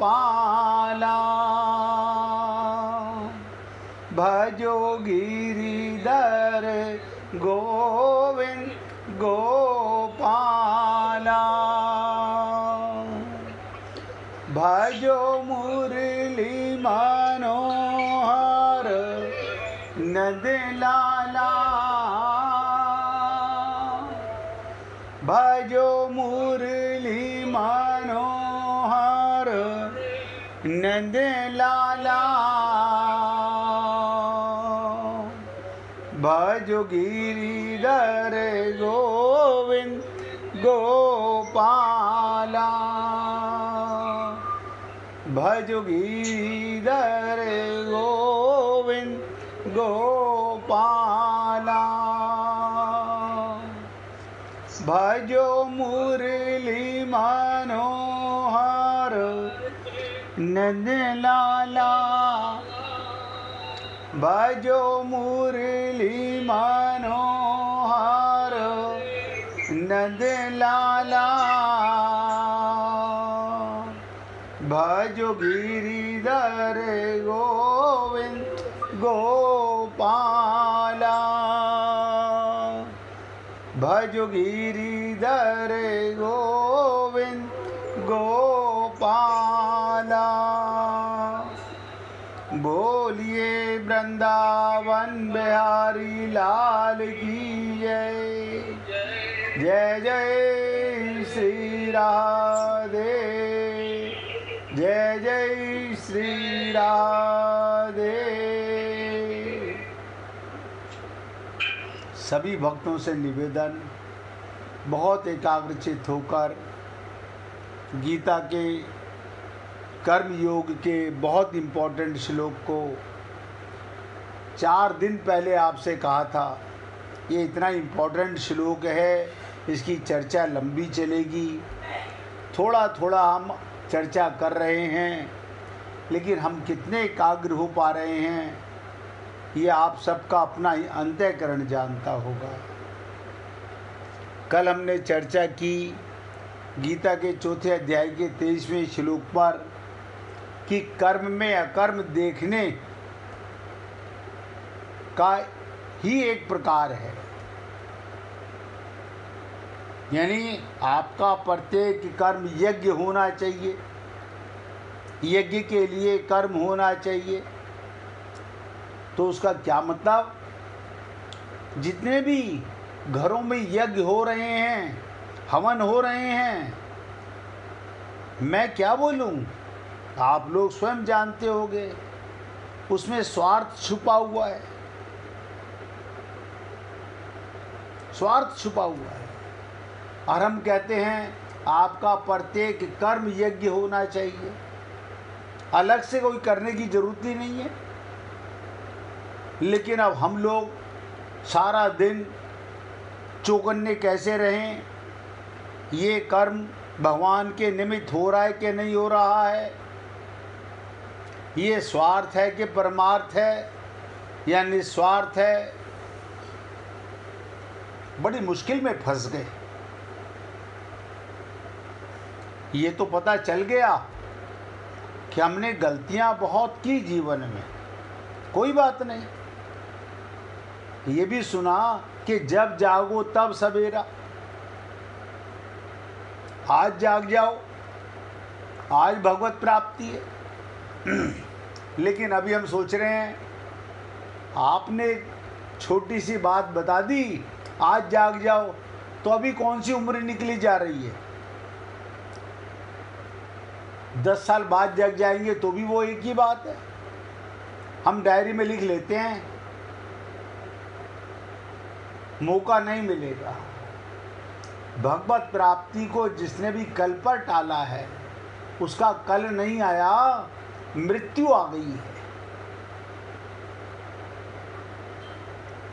पाला, भजो गिरिधर गोविंद गोपाला, भजो मुरली मनोहर नंदलाला, भजो मुरली मनोहर नंदलाला, भजो गिरिधर गोविंद गोपाला, भजो गिरिधर गोविंद गोपाला, भजो मुरली मनोहर नंदलाला, भजो मुरली मनोहर नंदलाला, भजो गिरिधर गोविंद गोपाला, भजो गिरिधर गोविंद गोपाला। बोलिए वृंदावन बिहारी लाल की जय। जय जय श्री राधे, जय जय श्री राधे। सभी भक्तों से निवेदन, बहुत एकाग्रचित होकर गीता के कर्म योग के बहुत इम्पोर्टेंट श्लोक को 4 दिन पहले आपसे कहा था। ये इतना इम्पोर्टेंट श्लोक है, इसकी चर्चा लंबी चलेगी। थोड़ा थोड़ा हम चर्चा कर रहे हैं, लेकिन हम कितने एकाग्र हो पा रहे हैं ये आप सबका अपना ही अंतःकरण जानता होगा। कल हमने चर्चा की गीता के 4थे अध्याय के 23वें श्लोक पर कि कर्म में अकर्म देखने का ही एक प्रकार है। यानी आपका प्रत्येक कर्म यज्ञ होना चाहिए, यज्ञ के लिए कर्म होना चाहिए। तो उसका क्या मतलब, जितने भी घरों में यज्ञ हो रहे हैं, हवन हो रहे हैं, मैं क्या बोलूं, आप लोग स्वयं जानते होंगे, उसमें स्वार्थ छुपा हुआ है, स्वार्थ छुपा हुआ है। और हम कहते हैं आपका प्रत्येक कर्म यज्ञ होना चाहिए, अलग से कोई करने की जरूरत ही नहीं है। लेकिन अब हम लोग सारा दिन चौकन्ने कैसे रहें, ये कर्म भगवान के निमित्त हो रहा है कि नहीं हो रहा है, ये स्वार्थ है कि परमार्थ है या निस्वार्थ है, बड़ी मुश्किल में फंस गए। ये तो पता चल गया कि हमने गलतियां बहुत की जीवन में, कोई बात नहीं। ये भी सुना कि जब जागो तब सवेरा, आज जाग जाओ, आज भगवत प्राप्ति है। लेकिन अभी हम सोच रहे हैं, आपने छोटी सी बात बता दी, आज जाग जाओ, तो अभी कौन सी उम्र निकली जा रही है। 10 साल बाद जग जाएंगे तो भी वो एक ही बात है। हम डायरी में लिख लेते हैं, मौका नहीं मिलेगा। भगवत प्राप्ति को जिसने भी कल पर टाला है, उसका कल नहीं आया, मृत्यु आ गई है।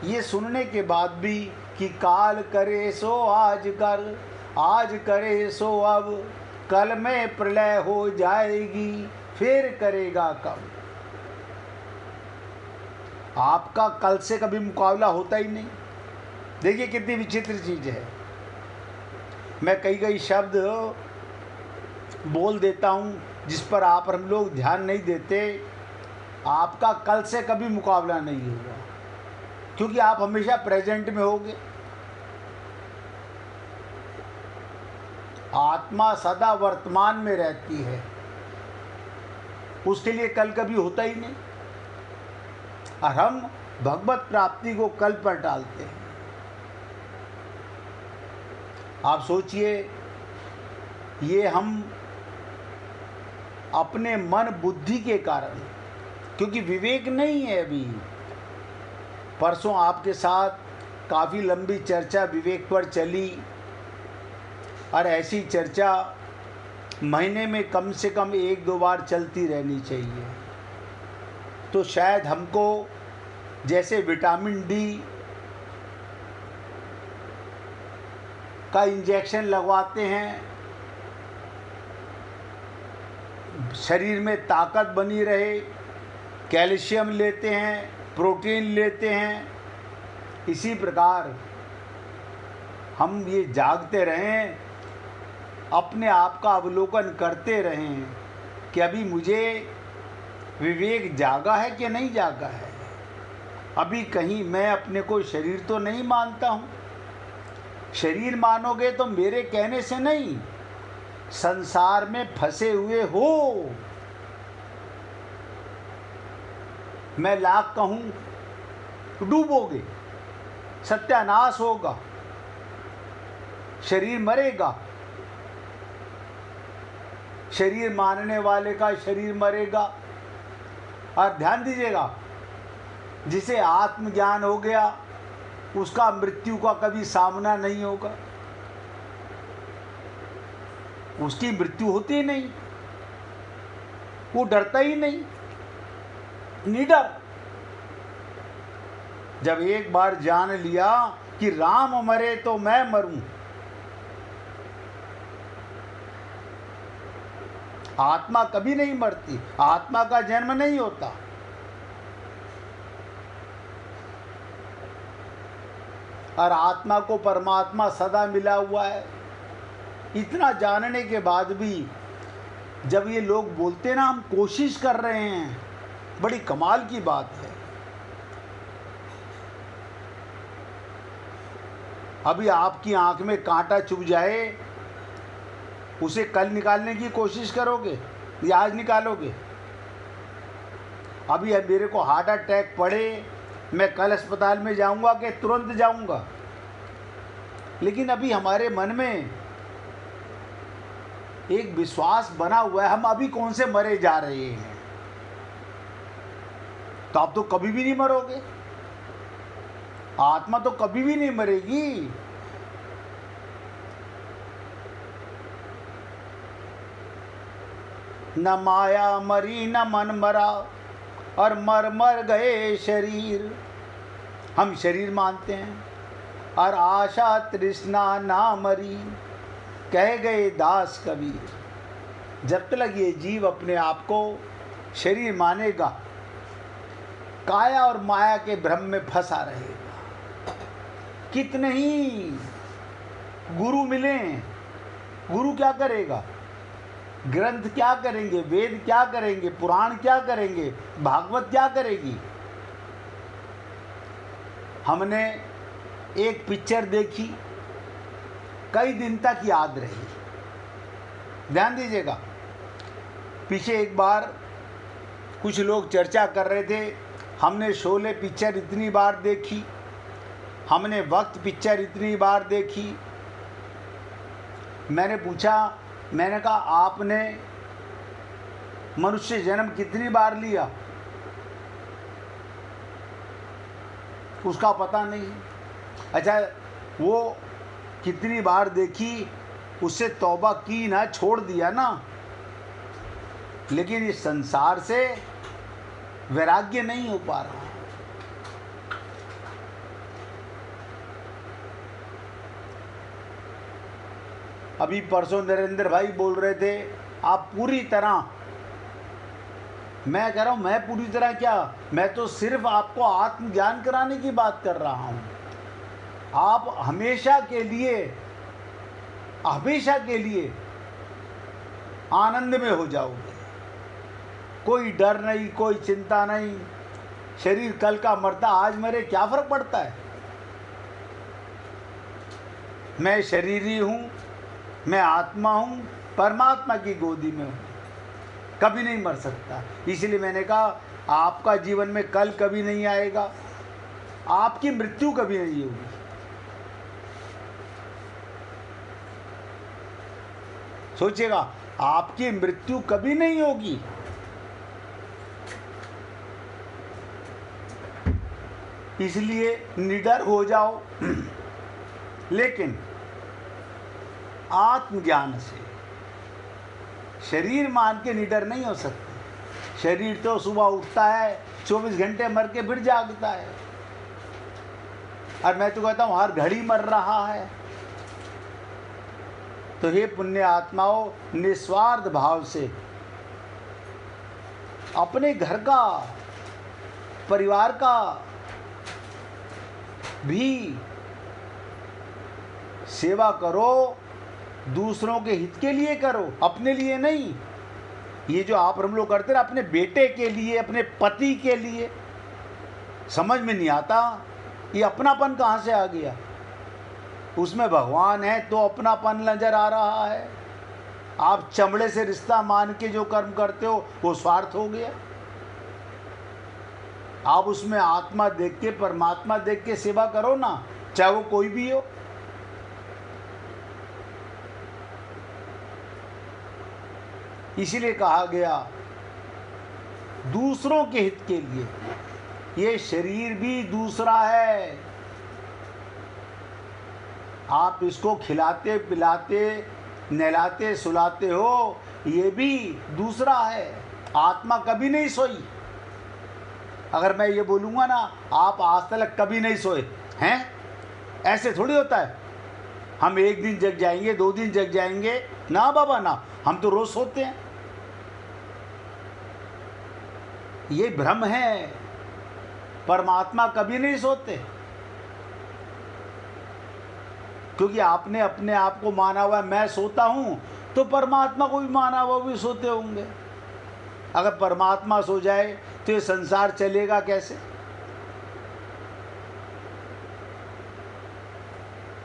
ये सुनने के बाद भी कि काल करे सो आज कर, आज करे सो अब, कल में प्रलय हो जाएगी, फिर करेगा कब। आपका कल से कभी मुकाबला होता ही नहीं। देखिए कितनी विचित्र चीज है। मैं कई कई शब्द बोल देता हूँ जिस पर आप और हम लोग ध्यान नहीं देते, आपका कल से कभी मुकाबला नहीं होगा, क्योंकि आप हमेशा प्रेजेंट में होगे। आत्मा सदा वर्तमान में रहती है, उसके लिए कल कभी होता ही नहीं, और हम भगवत प्राप्ति को कल पर डालते हैं। आप सोचिए, ये हम अपने मन बुद्धि के कारण, क्योंकि विवेक नहीं है अभी। परसों आपके साथ काफ़ी लंबी चर्चा विवेक पर चली, और ऐसी चर्चा महीने में कम से कम 1-2 बार चलती रहनी चाहिए। तो शायद हमको जैसे विटामिन डी का इंजेक्शन लगवाते हैं, शरीर में ताकत बनी रहे, कैल्शियम लेते हैं, प्रोटीन लेते हैं, इसी प्रकार हम ये जागते रहें, अपने आप का अवलोकन करते रहें कि अभी मुझे विवेक जागा है कि नहीं जागा है। अभी कहीं मैं अपने को शरीर तो नहीं मानता हूँ। शरीर मानोगे तो मेरे कहने से नहीं, संसार में फंसे हुए हो। मैं लाख कहूँ डूबोगे, सत्यानाश होगा, शरीर मरेगा, शरीर मानने वाले का शरीर मरेगा। और ध्यान दीजिएगा, जिसे आत्मज्ञान हो गया उसका मृत्यु का कभी सामना नहीं होगा, उसकी मृत्यु होती ही नहीं, वो डरता ही नहीं, निडर। जब एक बार जान लिया कि राम मरे तो मैं मरूं, आत्मा कभी नहीं मरती, आत्मा का जन्म नहीं होता। और आत्मा को परमात्मा सदा मिला हुआ है। इतना जानने के बाद भी जब ये लोग बोलते ना हम कोशिश कर रहे हैं, बड़ी कमाल की बात है। अभी आपकी आंख में कांटा चुभ जाए, उसे कल निकालने की कोशिश करोगे या आज निकालोगे? अभी मेरे को हार्ट अटैक पड़े, मैं कल अस्पताल में जाऊंगा कि तुरंत जाऊंगा? लेकिन अभी हमारे मन में एक विश्वास बना हुआ है, हम अभी कौन से मरे जा रहे हैं, तो आप तो कभी भी नहीं मरोगे, आत्मा तो कभी भी नहीं मरेगी। न माया मरी न मन मरा, और मर मर गए शरीर। हम शरीर मानते हैं, और आशा तृष्णा ना मरी, कह गए दास कबीर। जब तक ये जीव अपने आप को शरीर मानेगा, काया और माया के भ्रम में फंसा रहेगा। कितने ही गुरु मिले, गुरु क्या करेगा? ग्रंथ क्या करेंगे? वेद क्या करेंगे? पुराण क्या करेंगे? भागवत क्या करेगी? हमने एक पिक्चर देखी, कई दिन तक याद रही। ध्यान दीजिएगा, पीछे एक बार कुछ लोग चर्चा कर रहे थे, हमने शोले पिक्चर इतनी बार देखी, हमने वक्त पिक्चर इतनी बार देखी। मैंने पूछा, मैंने कहा आपने मनुष्य जन्म कितनी बार लिया? उसका पता नहीं। अच्छा, वो कितनी बार देखी, उससे तौबा की ना, छोड़ दिया ना, लेकिन इस संसार से वैराग्य नहीं हो पा रहा। अभी परसों नरेंद्र भाई बोल रहे थे आप पूरी तरह, मैं कह रहा हूँ मैं पूरी तरह क्या, मैं तो सिर्फ आपको आत्मज्ञान कराने की बात कर रहा हूँ। आप हमेशा के लिए आनंद में हो जाओगे। कोई डर नहीं, कोई चिंता नहीं। शरीर कल का मरता, आज मरे, क्या फर्क पड़ता है। मैं शरीरी हूँ, मैं आत्मा हूँ, परमात्मा की गोदी में हूँ, कभी नहीं मर सकता। इसलिए मैंने कहा आपका जीवन में कल कभी नहीं आएगा, आपकी मृत्यु कभी नहीं होगी। सोचिएगा, आपकी मृत्यु कभी नहीं होगी। इसलिए निडर हो जाओ, लेकिन आत्मज्ञान से। शरीर मान के निडर नहीं हो सकते। शरीर तो सुबह उठता है, 24 घंटे मर के फिर जागता है, और मैं तो कहता हूँ हर घड़ी मर रहा है। तो हे पुण्य आत्माओं, निस्वार्थ भाव से अपने घर का, परिवार का भी सेवा करो, दूसरों के हित के लिए करो, अपने लिए नहीं। ये जो आप हम लोग करते रहे अपने बेटे के लिए, अपने पति के लिए, समझ में नहीं आता ये अपनापन कहाँ से आ गया। उसमें भगवान है तो अपनापन नजर आ रहा है। आप चमड़े से रिश्ता मान के जो कर्म करते हो वो स्वार्थ हो गया। आप उसमें आत्मा देख के, परमात्मा देख के सेवा करो ना, चाहे वो कोई भी हो। इसीलिए कहा गया दूसरों के हित के लिए। ये शरीर भी दूसरा है। आप इसको खिलाते पिलाते नहलाते सुलाते हो, ये भी दूसरा है। आत्मा कभी नहीं सोई। अगर मैं ये बोलूँगा ना आप आज तक कभी नहीं सोए हैं, ऐसे थोड़ी होता है। हम एक दिन जग जाएंगे, 2 दिन जग जाएंगे, ना बाबा ना, हम तो रोज सोते हैं। ये भ्रम है। परमात्मा कभी नहीं सोते, क्योंकि आपने अपने आप को माना हुआ है मैं सोता हूं, तो परमात्मा को भी माना हुआ, भी सोते होंगे। अगर परमात्मा सो जाए तो ये संसार चलेगा कैसे।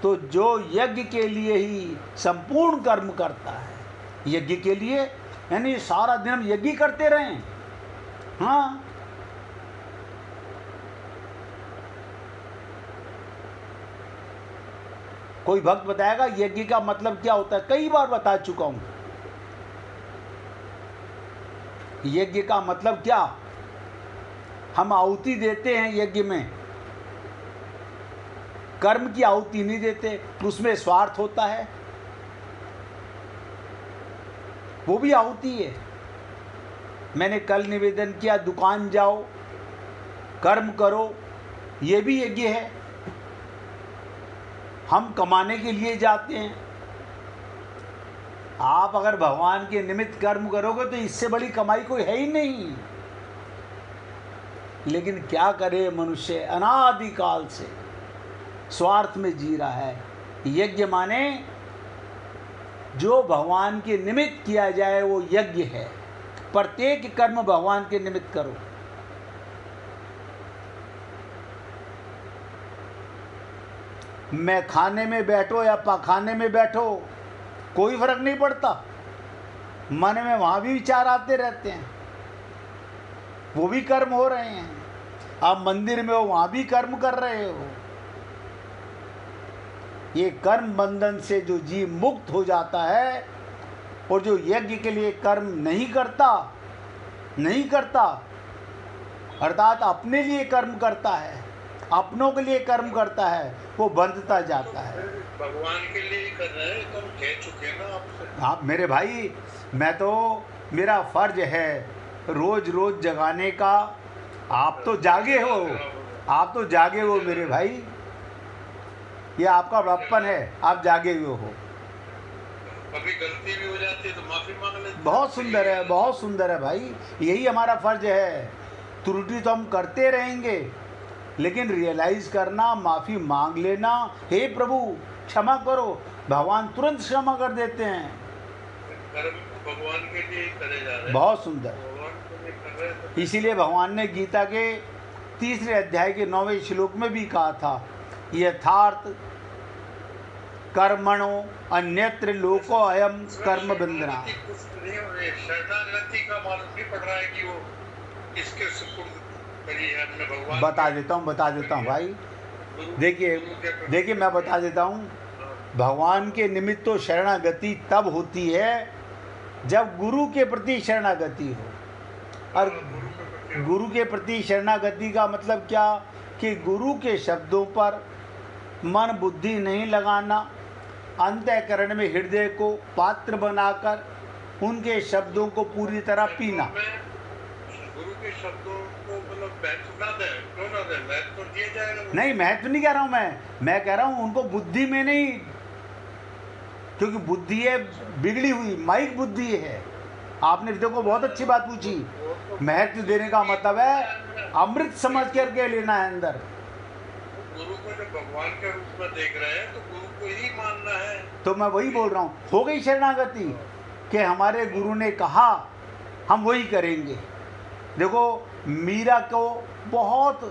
तो जो यज्ञ के लिए ही संपूर्ण कर्म करता है, यज्ञ के लिए, यानी सारा दिन हम यज्ञ करते रहें। हाँ, कोई भक्त बताएगा यज्ञ का मतलब क्या होता है। कई बार बता चुका हूं। यज्ञ का मतलब क्या, हम आहुति देते हैं यज्ञ में, कर्म की आहुति नहीं देते, उसमें स्वार्थ होता है, वो भी आहुति है। मैंने कल निवेदन किया, दुकान जाओ, कर्म करो, ये भी यज्ञ है। हम कमाने के लिए जाते हैं। आप अगर भगवान के निमित्त कर्म करोगे तो इससे बड़ी कमाई कोई है ही नहीं। लेकिन क्या करे मनुष्य, अनादिकाल से स्वार्थ में जी रहा है। यज्ञ माने जो भगवान के निमित्त किया जाए वो यज्ञ है। प्रत्येक कर्म भगवान के निमित्त करो। मैं खाने में बैठो या पखाने में बैठो, कोई फर्क नहीं पड़ता। मन में वहाँ भी विचार आते रहते हैं, वो भी कर्म हो रहे हैं। आप मंदिर में हो, वहाँ भी कर्म कर रहे हो। ये कर्म बंधन से जो जीव मुक्त हो जाता है, और जो यज्ञ के लिए कर्म नहीं करता, अर्थात अपने लिए कर्म करता है, अपनों के लिए कर्म करता है, वो बंधता जाता है। भगवान के लिए कर रहे हैं, तो हम कह चुके हैं ना आपसे। आप मेरे भाई, मैं तो, मेरा फर्ज है रोज रोज जगाने का। आप तो जागे हो मेरे भाई, ये आपका बड़प्पन है, आप जागे हुए हो। कभी गलती भी हो जाती है तो माफी मांग लेते। बहुत सुंदर है, बहुत सुंदर है भाई, यही हमारा फर्ज है। त्रुटि तो हम करते रहेंगे, लेकिन रियलाइज करना, माफ़ी मांग लेना, हे प्रभु क्षमा करो, भगवान तुरंत क्षमा कर देते हैं। कर्म भगवान के लिए करे जा रहे हैं। बहुत सुंदर। भगवान ये कर रहे हैं तो इसीलिए भगवान ने गीता के 3 अध्याय के 9वें श्लोक में भी कहा था, यथार्थ कर्मणो अन्यत्र लोको अयम कर्म बंधना। शरणागति का मालूम नहीं पड़ रहा है कि वो किसके सुपुर्द करी है हमने भगवान। बता देता हूँ भाई। देखिए मैं बता देता हूँ। भगवान के निमित्त तो शरणागति तब होती है जब गुरु के प्रति शरणागति हो। और गुरु के प्रति शरणागति का मतलब क्या, कि गुरु के शब्दों पर मन बुद्धि नहीं लगाना, अंतःकरण में हृदय को पात्र बनाकर उनके शब्दों को पूरी तरह पीना। गुरु के शब्दों को मतलब महत्व ना दे, क्यों ना दे, महत्व तो दिया जाएगा। नहीं, महत्व नहीं कह रहा हूँ मैं कह रहा हूँ उनको बुद्धि में नहीं, क्योंकि बुद्धि है बिगड़ी हुई, माइक बुद्धि है। आपने देखो बहुत अच्छी बात पूछी। महत्व देने का मतलब है अमृत समझ करके लेना है अंदर। गुरु को जब भगवान के रूप में देख रहे हैं तो गुरु को ही मानना है। तो मैं वही बोल रहा हूँ, हो गई शरणागति कि हमारे गुरु ने कहा हम वही करेंगे। देखो मीरा को बहुत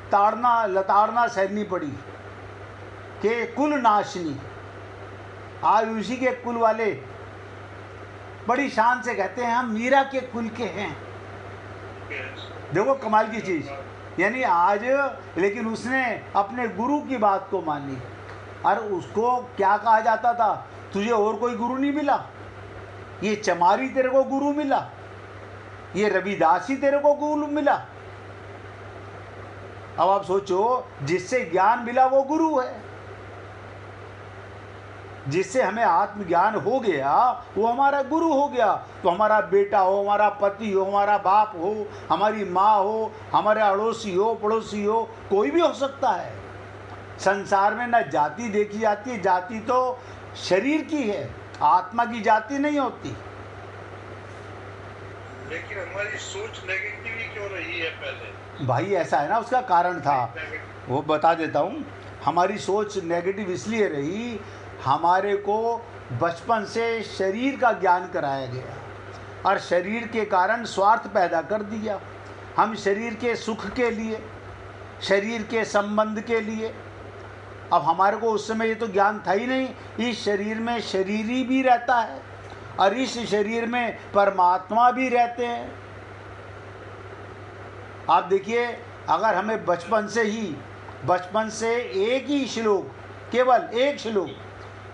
लताड़ना सहनी पड़ी कि कुल नाशनी। आज उसी के कुल वाले बड़ी शान से कहते हैं हम मीरा के कुल के हैं। देखो कमाल की चीज़, यानी आज लेकिन उसने अपने गुरु की बात को मानी। और उसको क्या कहा जाता था, तुझे और कोई गुरु नहीं मिला, ये चमारी तेरे को गुरु मिला, ये रविदास ही तेरे को गुरु मिला। अब आप सोचो, जिससे ज्ञान मिला वो गुरु है। जिससे हमें आत्मज्ञान हो गया वो हमारा गुरु हो गया। तो हमारा बेटा हो, हमारा पति हो, हमारा बाप हो, हमारी माँ हो, हमारे अड़ोसी हो, पड़ोसी हो, कोई भी हो सकता है। संसार में न जाति देखी जाती है, जाति तो शरीर की है, आत्मा की जाति नहीं होती। लेकिन हमारी सोच नेगेटिव ही क्यों रही है पहले? भाई ऐसा है ना, उसका कारण था, वो बता देता हूँ। हमारी सोच नेगेटिव इसलिए रही, हमारे को बचपन से शरीर का ज्ञान कराया गया और शरीर के कारण स्वार्थ पैदा कर दिया। हम शरीर के सुख के लिए, शरीर के संबंध के लिए। अब हमारे को उस समय ये तो ज्ञान था ही नहीं, इस शरीर में शरीरी भी रहता है और इस शरीर में परमात्मा भी रहते हैं। आप देखिए, अगर हमें बचपन से एक ही श्लोक, केवल एक श्लोक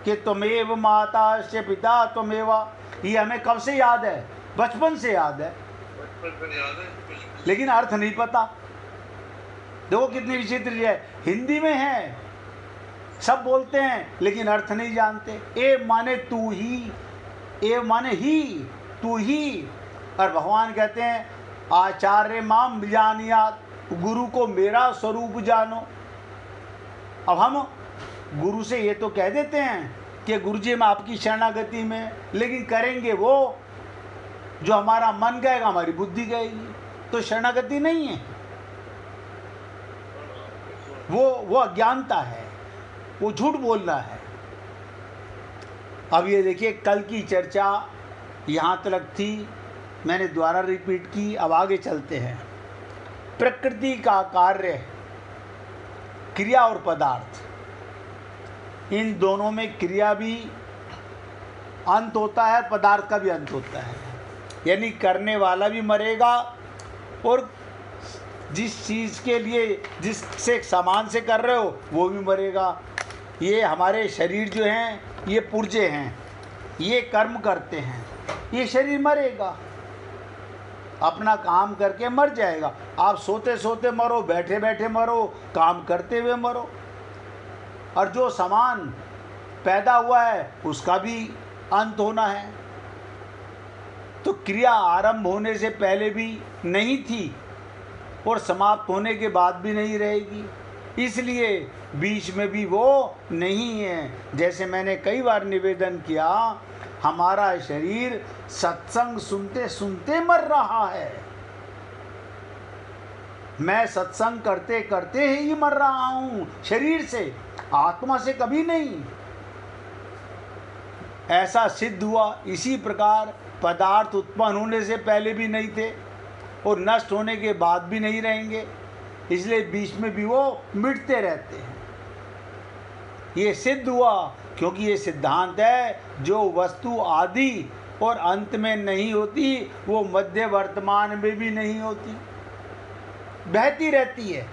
कि त्वमेव माता से पिता त्वमेव, ये हमें कब से याद है? बचपन से याद है, लेकिन अर्थ नहीं पता। देखो कितनी विचित्र है। हिंदी में है, सब बोलते हैं लेकिन अर्थ नहीं जानते। ए माने तू ही, ए माने ही, तू ही। और भगवान कहते हैं आचार्य माम विजानियात, गुरु को मेरा स्वरूप जानो। अब हम गुरु से ये तो कह देते हैं कि गुरुजी मैं आपकी शरणागति में, लेकिन करेंगे वो जो हमारा मन कहेगा, हमारी बुद्धि कहेगी, तो शरणागति नहीं है, वो अज्ञानता है, वो झूठ बोलना है। अब ये देखिए, कल की चर्चा यहाँ तक थी, मैंने दोबारा रिपीट की। अब आगे चलते हैं। प्रकृति का कार्य, क्रिया और पदार्थ, इन दोनों में क्रिया भी अंत होता है, पदार्थ का भी अंत होता है। यानी करने वाला भी मरेगा और जिस चीज़ के लिए, जिससे सामान से कर रहे हो वो भी मरेगा। ये हमारे शरीर जो हैं ये पुर्जे हैं, ये कर्म करते हैं, ये शरीर मरेगा, अपना काम करके मर जाएगा। आप सोते सोते मरो, बैठे बैठे मरो, काम करते हुए मरो। और जो सामान पैदा हुआ है उसका भी अंत होना है। तो क्रिया आरंभ होने से पहले भी नहीं थी और समाप्त होने के बाद भी नहीं रहेगी, इसलिए बीच में भी वो नहीं है। जैसे मैंने कई बार निवेदन किया, हमारा शरीर सत्संग सुनते सुनते मर रहा है। मैं सत्संग करते करते ही मर रहा हूँ, शरीर से, आत्मा से कभी नहीं। ऐसा सिद्ध हुआ। इसी प्रकार पदार्थ उत्पन्न होने से पहले भी नहीं थे और नष्ट होने के बाद भी नहीं रहेंगे, इसलिए बीच में भी वो मिटते रहते हैं। ये सिद्ध हुआ क्योंकि ये सिद्धांत है, जो वस्तु आदि और अंत में नहीं होती वो मध्य वर्तमान में भी नहीं होती, बहती रहती है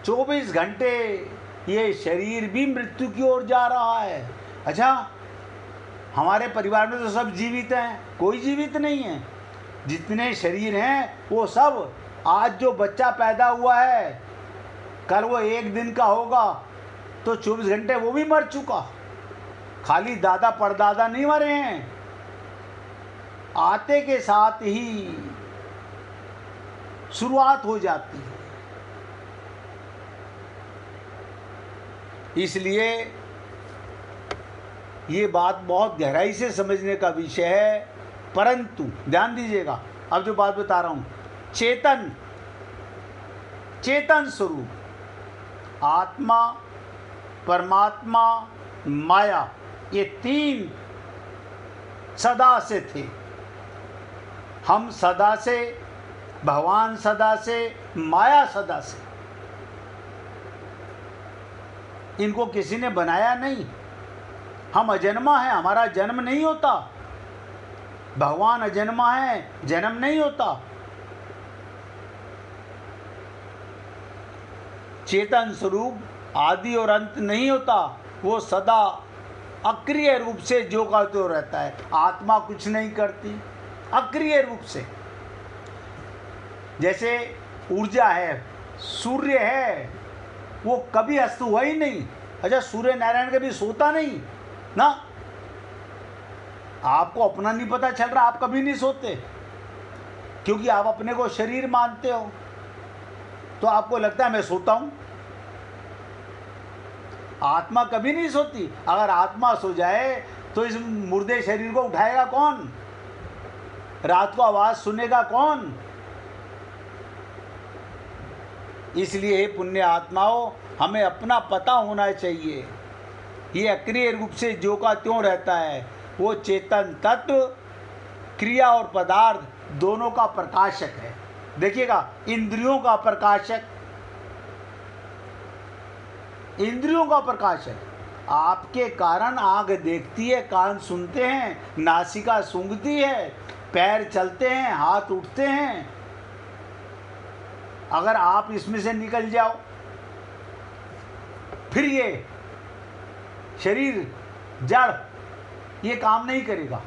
24 घंटे। ये शरीर भी मृत्यु की ओर जा रहा है। अच्छा, हमारे परिवार में तो सब जीवित हैं, कोई जीवित नहीं है। जितने शरीर हैं वो सब, आज जो बच्चा पैदा हुआ है कल वो 1 दिन का होगा, तो 24 घंटे वो भी मर चुका। खाली दादा परदादा नहीं मरे हैं, आते के साथ ही शुरुआत हो जाती है। इसलिए ये बात बहुत गहराई से समझने का विषय है। परंतु ध्यान दीजिएगा, अब जो बात बता रहा हूं, चेतन स्वरूप आत्मा, परमात्मा, माया, ये 3 सदा से थे। हम सदा से, भगवान सदा से, माया सदा से। इनको किसी ने बनाया नहीं। हम अजन्मा हैं, हमारा जन्म नहीं होता। भगवान अजन्मा है, जन्म नहीं होता। चेतन स्वरूप आदि और अंत नहीं होता, वो सदा अक्रिय रूप से जो का त्यों रहता है। आत्मा कुछ नहीं करती, अक्रिय रूप से। जैसे ऊर्जा है, सूर्य है, वो कभी अस्त हुआ ही नहीं। अच्छा, सूर्य नारायण कभी सोता नहीं ना, आपको अपना नहीं पता चल रहा, आप कभी नहीं सोते, क्योंकि आप अपने को शरीर मानते हो, तो आपको लगता है मैं सोता हूं। आत्मा कभी नहीं सोती। अगर आत्मा सो जाए तो इस मुर्दे शरीर को उठाएगा कौन? रात को आवाज सुनेगा कौन? इसलिए हे पुण्य आत्माओं, हमें अपना पता होना चाहिए। ये अक्रिय रूप से जो का त्यों रहता है, वो चेतन तत्व क्रिया और पदार्थ दोनों का प्रकाशक है। देखिएगा, इंद्रियों का प्रकाशक, इंद्रियों का प्रकाशक। आपके कारण आँख देखती है, कान सुनते हैं, नासिका सूंघती है, पैर चलते हैं, हाथ उठते हैं। अगर आप इसमें से निकल जाओ, फिर ये शरीर जड़ ये काम नहीं करेगा।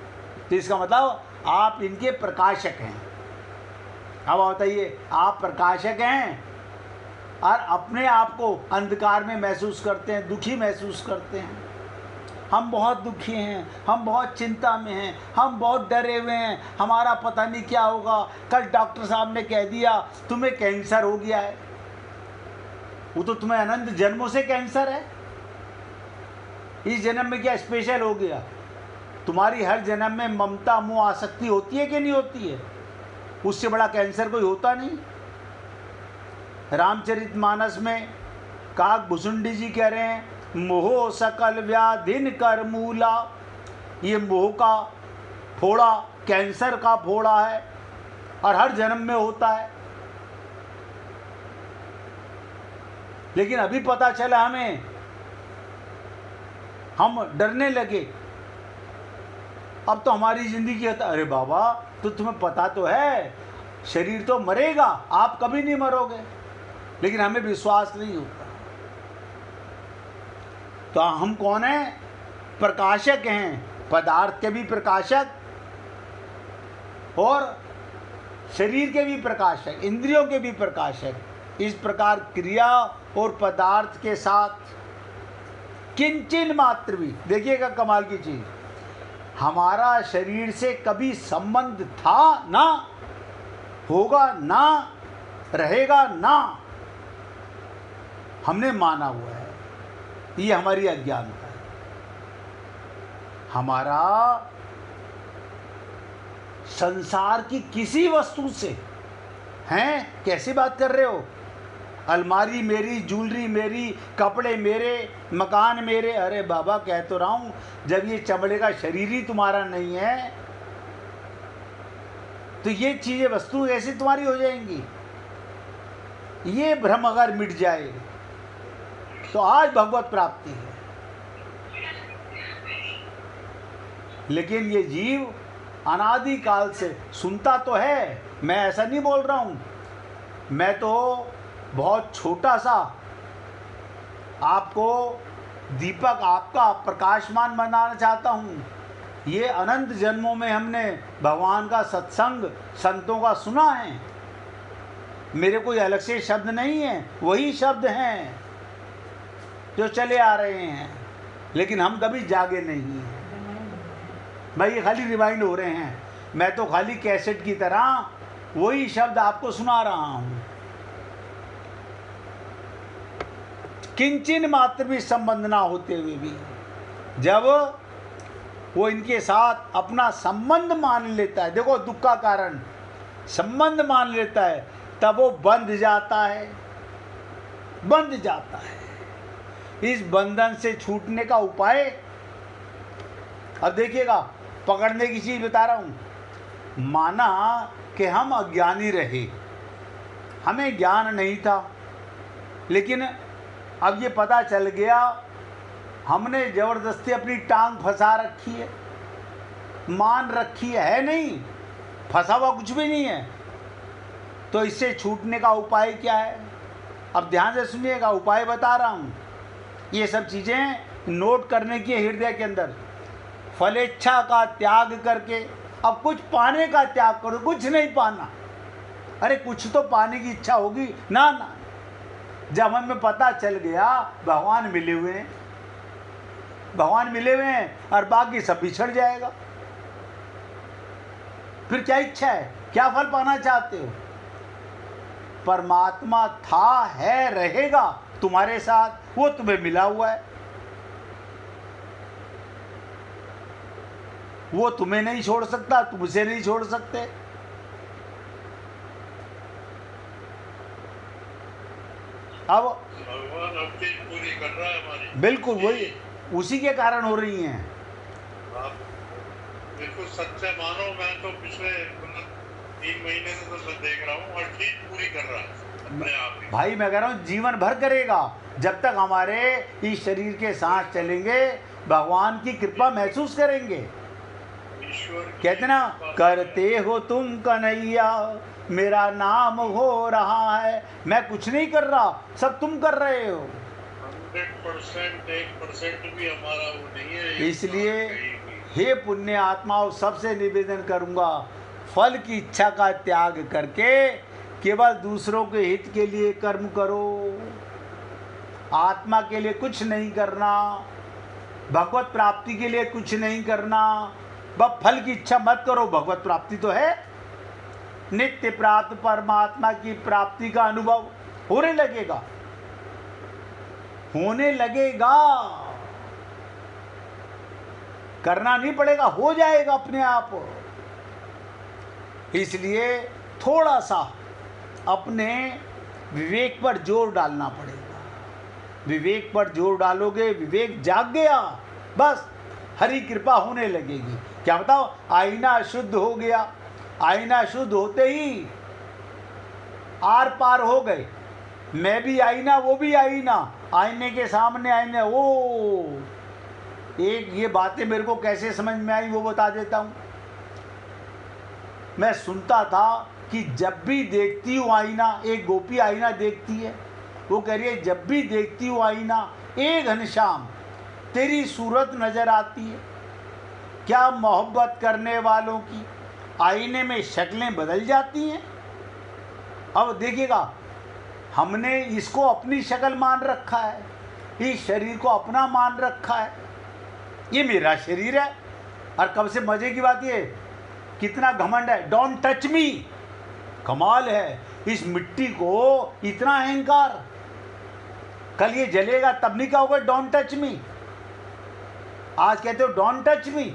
तो इसका मतलब आप इनके प्रकाशक हैं। अब बताइए, आप प्रकाशक हैं और अपने आप को अंधकार में महसूस करते हैं, दुखी महसूस करते हैं। हम बहुत दुखी हैं, हम बहुत चिंता में हैं, हम बहुत डरे हुए हैं, हमारा पता नहीं क्या होगा। कल डॉक्टर साहब ने कह दिया तुम्हें कैंसर हो गया है। वो तो तुम्हें अनंत जन्मों से कैंसर है, इस जन्म में क्या स्पेशल हो गया? तुम्हारी हर जन्म में ममता, मोह, आसक्ति होती है कि नहीं होती है? उससे बड़ा कैंसर कोई होता नहीं। रामचरितमानस में काकभूषुंडी जी कह रहे हैं, मोह सकल व्याधिन कर मूला। ये मोह का फोड़ा कैंसर का फोड़ा है और हर जन्म में होता है। लेकिन अभी पता चला हमें, हम डरने लगे। अब तो हमारी जिंदगी है, अरे बाबा तो तुम्हें पता तो है शरीर तो मरेगा, आप कभी नहीं मरोगे, लेकिन हमें विश्वास नहीं होता। तो हम कौन हैं? प्रकाशक हैं, पदार्थ के भी प्रकाशक और शरीर के भी प्रकाशक, इंद्रियों के भी प्रकाशक। इस प्रकार क्रिया और पदार्थ के साथ किंचिन मात्र भी, देखिएगा कमाल की चीज, हमारा शरीर से कभी संबंध था ना, होगा ना, रहेगा ना, हमने माना हुआ है। ये हमारी अज्ञानता है। हमारा संसार की किसी वस्तु से हैं, कैसी बात कर रहे हो? अलमारी मेरी, ज्वेलरी मेरी, कपड़े मेरे, मकान मेरे। अरे बाबा कह तो रहा हूं, जब ये चमड़े का शरीर ही तुम्हारा नहीं है तो ये चीज़ें वस्तु ऐसी तुम्हारी हो जाएंगी। ये भ्रम अगर मिट जाए तो आज भगवत प्राप्ति है। लेकिन ये जीव अनादि काल से सुनता तो है, मैं ऐसा नहीं बोल रहा हूँ, मैं तो बहुत छोटा सा आपको दीपक आपका प्रकाशमान बनाना चाहता हूँ। ये अनंत जन्मों में हमने भगवान का सत्संग संतों का सुना है, मेरे कोई अलग से शब्द नहीं है, वही शब्द हैं जो चले आ रहे हैं, लेकिन हम कभी जागे नहीं हैं भाई, ये खाली रिवाइंड हो रहे हैं। मैं तो खाली कैसेट की तरह वही शब्द आपको सुना रहा हूँ। किंचन मात्र भी संबंध ना होते हुए भी जब वो इनके साथ अपना संबंध मान लेता है, देखो दुख का कारण संबंध मान लेता है, तब वो बंध जाता है, बंध जाता है। इस बंधन से छूटने का उपाय, अब देखिएगा, पकड़ने की चीज बता रहा हूं। माना कि हम अज्ञानी रहे, हमें ज्ञान नहीं था, लेकिन अब ये पता चल गया हमने जबरदस्ती अपनी टांग फंसा रखी है, मान रखी है नहीं, फंसा हुआ कुछ भी नहीं है। तो इससे छूटने का उपाय क्या है? अब ध्यान से सुनिएगा, उपाय बता रहा हूँ। ये सब चीज़ें नोट करने की हृदय के अंदर। फलेच्छा का त्याग करके, अब कुछ पाने का त्याग करो, कुछ नहीं पाना। अरे कुछ तो पाने की इच्छा होगी ना। ना, जब हमें पता चल गया भगवान मिले हुए हैं, भगवान मिले हुए हैं और बाकी सब बिछड़ जाएगा, फिर क्या इच्छा है, क्या फल पाना चाहते हो? परमात्मा था, है, रहेगा तुम्हारे साथ, वो तुम्हें मिला हुआ है, वो तुम्हें नहीं छोड़ सकता, तुमसे नहीं छोड़ सकते। अब भगवान अपनी पूरी कर रहा है हमारी, बिल्कुल वही, उसी के कारण हो रही हैं। आप बिल्कुल सच्चे मानो, मैं तो पिछले 3 महीने से तो मैं देख रहा हूँ, हर चीज पूरी कर रहा है अपने आप ही। भाई मैं कह रहा हूँ जीवन भर करेगा, जब तक हमारे इस शरीर के सांस चलेंगे भगवान की कृपा महसूस करेंगे। कहते ना, करते हो तुम कन्हैया मेरा नाम हो रहा है, मैं कुछ नहीं कर रहा, सब तुम कर रहे हो। 100% 1% भी हमारा वो नहीं है। इसलिए हे पुण्य आत्माओं, सबसे निवेदन करूंगा, फल की इच्छा का त्याग करके केवल दूसरों के हित के लिए कर्म करो, आत्मा के लिए कुछ नहीं करना, भगवत प्राप्ति के लिए कुछ नहीं करना। बस फल की इच्छा मत करो, भगवत प्राप्ति तो है, नित्य प्राप्त परमात्मा की प्राप्ति का अनुभव होने लगेगा, होने लगेगा, करना नहीं पड़ेगा, हो जाएगा अपने आप। इसलिए थोड़ा सा अपने विवेक पर जोर डालना पड़ेगा। विवेक पर जोर डालोगे, विवेक जाग गया, बस हरि कृपा होने लगेगी। क्या बताओ, आईना शुद्ध हो गया, आईना शुद्ध होते ही आर पार हो गए, मैं भी आईना, वो भी आईना, आईने के सामने आईने। ओ एक ये बातें मेरे को कैसे समझ में आई वो बता देता हूँ। मैं सुनता था कि जब भी देखती हूँ आईना, एक गोपी आईना देखती है, वो कह रही है जब भी देखती हूँ आईना, एक घनश्याम तेरी सूरत नजर आती है। क्या मोहब्बत करने वालों की आईने में शक्लें बदल जाती हैं। अब देखिएगा, हमने इसको अपनी शक्ल मान रखा है, इस शरीर को अपना मान रखा है, ये मेरा शरीर है। और कब से मजे की बात ये, कितना घमंड है, डोंट टच मी, कमाल है इस मिट्टी को, इतना अहंकार। कल ये जलेगा तब नहीं कहोगे डोंट टच मी, आज कहते हो डोंट टच मी।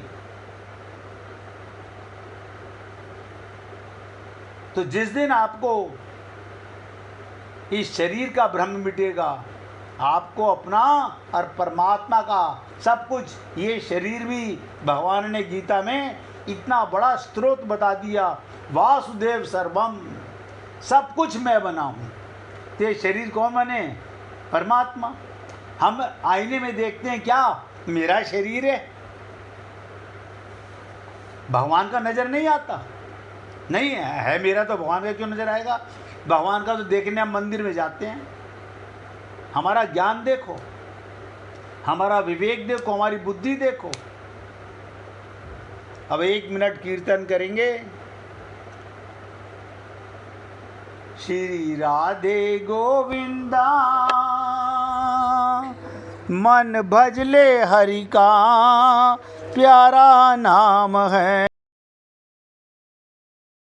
तो जिस दिन आपको इस शरीर का भ्रम मिटेगा, आपको अपना और परमात्मा का सब कुछ, ये शरीर भी भगवान ने गीता में इतना बड़ा स्रोत बता दिया, वासुदेव सर्वम, सब कुछ मैं बना हूँ। तो ये शरीर कौन बने? परमात्मा। हम आईने में देखते हैं क्या? मेरा शरीर है। भगवान का नज़र नहीं आता? नहीं है मेरा, तो भगवान का क्यों नज़र आएगा? भगवान का तो देखने हम मंदिर में जाते हैं। हमारा ज्ञान देखो, हमारा विवेक देखो, हमारी बुद्धि देखो। अब 1 मिनट कीर्तन करेंगे। श्री राधे गोविंदा, मन भजले हरि का प्यारा नाम है।